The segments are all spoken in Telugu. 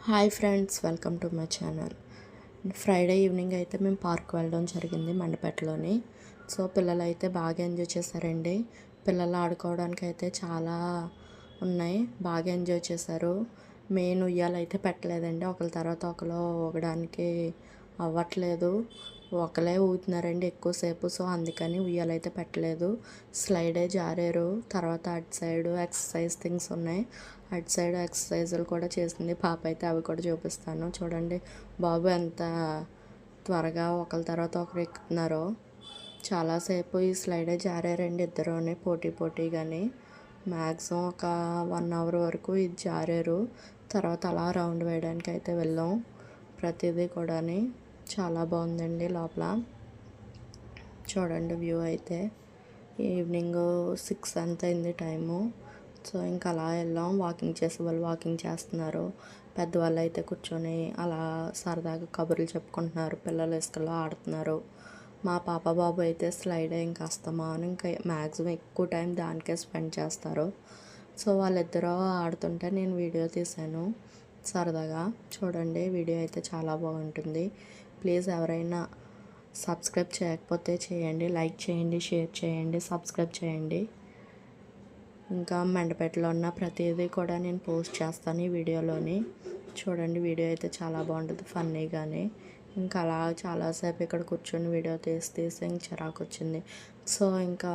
Hi friends, welcome to my channel. Friday evening అయితే మేము పార్క్ వెళ్ళడం జరిగింది మండపేటలోని. సో పిల్లలు అయితే బాగా ఎంజాయ్ చేశారండి. పిల్లలు ఆడుకోవడానికి అయితే చాలా ఉన్నాయి, బాగా ఎంజాయ్ చేశారు. మెయిన్ ఉయ్యాలైతే పెట్టలేదండి, ఒకరి తర్వాత ఒకరు ఊగడానికి అవ్వట్లేదు. ఒకలే ఊగుతున్నారండి ఎక్కువసేపు. సో అందుకని ఉయ్యాలైతే పెట్టలేదు. స్లైడే జారారు. తర్వాత అటు సైడ్ ఎక్సర్సైజ్ థింగ్స్ ఉన్నాయి, అటు సైడ్ ఎక్సర్సైజులు కూడా చేసింది పాప అయితే. అవి కూడా చూపిస్తాను చూడండి. బాబు ఎంత త్వరగా ఒకరి తర్వాత ఒకరు ఎక్కుతున్నారో. చాలాసేపు ఈ స్లైడే జారారండి ఇద్దరుని పోటీగాని. మ్యాక్సిమం ఒక 1 అవర్ వరకు ఇది జారారు. తర్వాత అలా రౌండ్ వేయడానికి అయితే వెళ్ళాం. ప్రతిదీ కూడాని చాలా బాగుందండి లోపల. చూడండి వ్యూ అయితే. ఈవినింగ్ 6 అంత అయింది టైము. సో ఇంకా అలా వెళ్ళాం. వాకింగ్ చేసే వాళ్ళు వాకింగ్ చేస్తున్నారు, పెద్దవాళ్ళు అయితే కూర్చొని అలా సరదాగా కబుర్లు చెప్పుకుంటున్నారు, పిల్లలు ఇసుకలో ఆడుతున్నారు. మా పాప బాబు అయితే స్లైడ్ ఇంకా అస్తమానం ఇంకా మ్యాక్సిమం ఎక్కువ టైం దానికే స్పెండ్ చేస్తారు. సో వాళ్ళిద్దరూ ఆడుతుంటే నేను వీడియో తీశాను సరదాగా. చూడండి వీడియో అయితే చాలా బాగుంటుంది. ప్లీజ్ ఎవరైనా సబ్స్క్రైబ్ చేయకపోతే చేయండి, లైక్ చేయండి, షేర్ చేయండి, సబ్స్క్రైబ్ చేయండి. ఇంకా మండపేటలో ఉన్న ప్రతిదీ కూడా నేను పోస్ట్ చేస్తాను ఈ వీడియోలోని. చూడండి వీడియో అయితే చాలా బాగుంటుంది ఫన్నీగానే. ఇంకా అలా చాలాసేపు ఇక్కడ కూర్చొని వీడియో తీసి ఇంక చిరాకు వచ్చింది. సో ఇంకా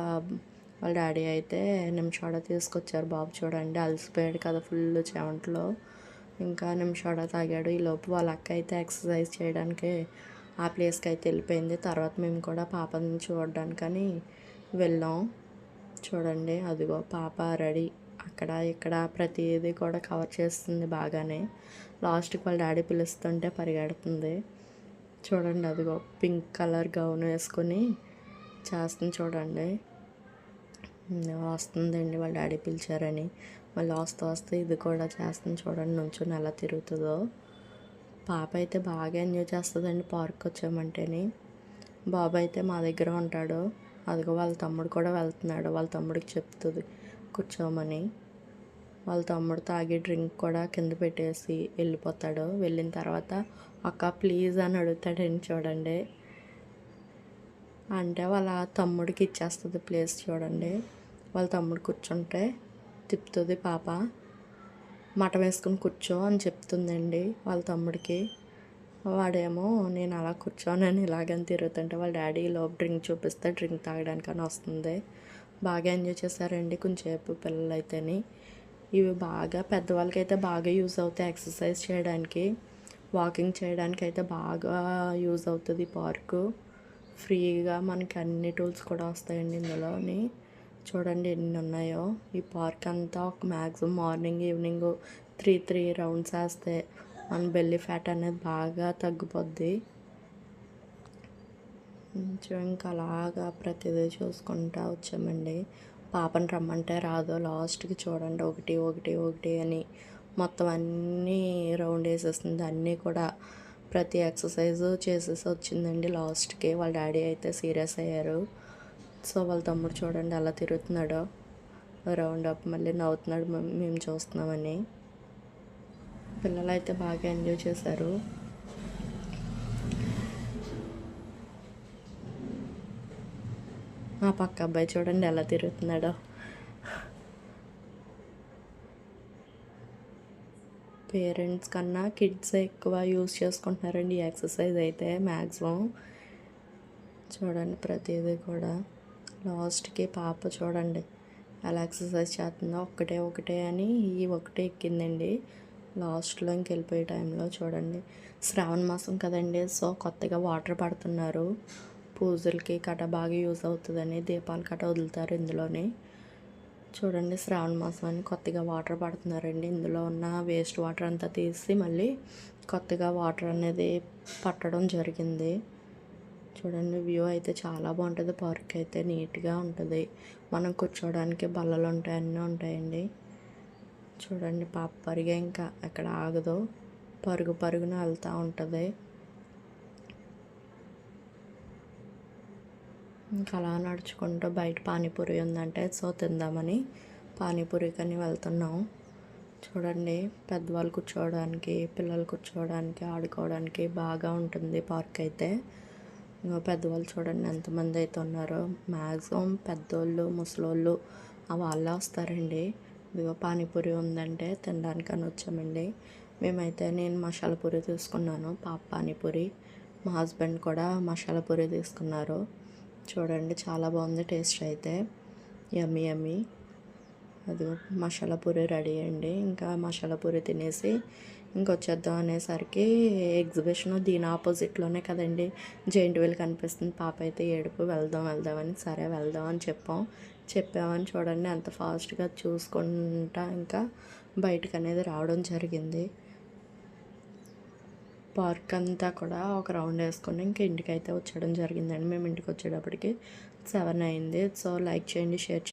వాళ్ళ డాడీ అయితే నిమిషాడ తీసుకొచ్చారు. బాబు చూడండి అలసిపోయాడు కదా ఫుల్ చెమటలో. ఇంకా నిమిషాడ తాగాడు. ఈలోపు వాళ్ళ అక్క అయితే ఎక్సర్సైజ్ చేయడానికి ఆ ప్లేస్కి అయితే వెళ్ళిపోయింది. తర్వాత మేము కూడా పాపని చూడడానికని వెళ్ళాం. చూడండి అదిగో పాప రెడీ. అక్కడ ఇక్కడ ప్రతిదీ కూడా కవర్ చేస్తుంది బాగానే. లాస్ట్కి వాళ్ళ డాడీ పిలుస్తుంటే పరిగెడుతుంది. చూడండి అదిగో పింక్ కలర్ గౌన్ వేసుకొని చేస్తుంది చూడండి. వస్తుందండి వాళ్ళ డాడీ పిలిచారని. మళ్ళీ వస్తే ఇది కూడా చేస్తుంది చూడండి, నుంచొని ఎలా తిరుగుతుందో. పాప అయితే బాగా ఎంజాయ్ చేస్తుందండి పార్క్ వచ్చామంటేని. బాబు అయితే మా దగ్గర ఉంటాడు. అదిగో వాళ్ళ తమ్ముడు కూడా వెళ్తున్నాడు, వాళ్ళ తమ్ముడికి చెప్తుంది కూర్చోమని. వాళ్ళ తమ్ముడు తాగి డ్రింక్ కూడా కింద పెట్టేసి వెళ్ళిపోతాడు. వెళ్ళిన తర్వాత అక్క ప్లీజ్ అని అడుగుతాడని చూడండి. అంటే వాళ్ళ తమ్ముడికి ఇచ్చేస్తుంది ప్లేస్. చూడండి వాళ్ళ తమ్ముడు కూర్చుంటే తిప్పుతుంది పాప. మటం వేసుకుని కూర్చో అని చెప్తుందండి వాళ్ళ తమ్ముడికి. వాడేమో నేను అలా కూర్చోనని ఇలాగని తిరుగుతుంటే వాళ్ళ డాడీ లోపు డ్రింక్ చూపిస్తే డ్రింక్ తాగడానికని వస్తుంది. బాగా ఎంజాయ్ చేశారండి కొంచెంసేపు పిల్లలు అయితేని. ఇవి బాగా పెద్దవాళ్ళకైతే బాగా యూజ్ అవుతాయి ఎక్సర్సైజ్ చేయడానికి, వాకింగ్ చేయడానికి అయితే బాగా యూజ్ అవుతుంది పార్కు. ఫ్రీగా మనకి అన్ని టూల్స్ కూడా వస్తాయండి ఇందులోని. చూడండి ఎన్ని ఉన్నాయో. ఈ పార్క్ అంతా ఒక మ్యాక్సిమం మార్నింగ్ ఈవినింగ్ 3 రౌండ్స్ వేస్తే మన బెల్లీ ఫ్యాట్ అనేది బాగా తగ్గిపోద్ది. ఇంకా అలాగా ప్రతిదీ చూసుకుంటూ వచ్చామండి. పాపని రమ్మంటే రాదు. లాస్ట్కి చూడండి ఒకటి అని మొత్తం అన్నీ రౌండ్ వేసేస్తుంది. అన్నీ కూడా ప్రతి ఎక్సర్సైజు చేసేసి వచ్చిందండి. లాస్ట్కి వాళ్ళ డాడీ అయితే సీరియస్ అయ్యారు. సో వాళ్ళ తమ్ముడు చూడండి అలా తిరుగుతున్నాడో రౌండ్ అప్. మళ్ళీ నవ్వుతున్నాడు మేము చూస్తున్నామని. పిల్లలు అయితే బాగా ఎంజాయ్ చేశారు. మా పక్క అబ్బాయి చూడండి ఎలా తిరుగుతున్నాడో. పేరెంట్స్ కన్నా కిడ్స్ ఎక్కువ యూస్ చేసుకుంటున్నారండి ఈ ఎక్సర్సైజ్ అయితే మ్యాక్సిమం. చూడండి ప్రతిదీ కూడా. లాస్ట్కి పాప చూడండి ఎలా ఎక్సర్సైజ్ చేస్తుందో. ఒకటే అని ఈ ఒకటే ఎక్కిందండి లాస్ట్లో. ఇంకెళ్ళిపోయే టైంలో చూడండి శ్రావణ మాసం కదండి. సో కొత్తగా వాటర్ పడుతున్నారు పూజలకి కట బాగా యూజ్ అవుతుందని. దీపాలు కట వదులుతారు ఇందులోనే. చూడండి శ్రావణ మాసం అని కొత్తగా వాటర్ పడుతున్నారండి. ఇందులో ఉన్న వేస్ట్ వాటర్ అంతా తీసి మళ్ళీ కొత్తగా వాటర్ అనేది పట్టడం జరిగింది. చూడండి వ్యూ అయితే చాలా బాగుంటుంది. పార్క్ అయితే నీట్గా ఉంటుంది. మనం కూర్చోవడానికి బల్లలు ఉంటాయి, అన్నీ ఉంటాయండి. చూడండి పాప పరిగే ఇంకా ఎక్కడ ఆగదు, పరుగున వెళ్తూ ఉంటుంది. ఇంకా అలా నడుచుకుంటూ బయట పానీపూరి ఉందంటే సో తిందామని పానీపూరికని వెళ్తున్నాం. చూడండి, పెద్దవాళ్ళు కూర్చోవడానికి, పిల్లలు కూర్చోవడానికి, ఆడుకోవడానికి బాగా ఉంటుంది పార్క్ అయితే. ఇంకో పెద్దవాళ్ళు చూడండి ఎంతమంది అయితే ఉన్నారో. మ్యాక్సిమం పెద్దోళ్ళు, ముసలోళ్ళు వాళ్ళే వస్తారండి. ఇదిగో పానీపూరి ఉందంటే తినడానికని వచ్చామండి. నేను మసాలా పూరి తీసుకున్నాను, పాప పానీపూరి. మా హస్బెండ్ కూడా మసాలా పూరి తీసుకున్నారు. చూడండి చాలా బాగుంది టేస్ట్ అయితే. యమ్మీ యమ్మీ. అది మసాలా పూరి రెడీ అండి. ఇంకా మసాలా పూరి తినేసి ఇంకొచ్చేద్దాం అనేసరికి ఎగ్జిబిషన్ దీని ఆపోజిట్లోనే కదండి జెయింట్ వీల్ కనిపిస్తుంది. పాప అయితే ఏడుపు, వెళ్దాం వెళ్దామని. సరే వెళ్దాం అని చెప్పామని చూడండి ఎంత ఫాస్ట్గా చూసుకుంటా ఇంకా బయటకు అనేది రావడం జరిగింది. పార్క్ అంతా కూడా ఒక రౌండ్ వేసుకొని ఇంకా ఇంటికి అయితే వచ్చేయడం జరిగిందండి. మేము ఇంటికి వచ్చేటప్పటికి 7 అయింది. సో లైక్ చేయండి, షేర్ చేయండి.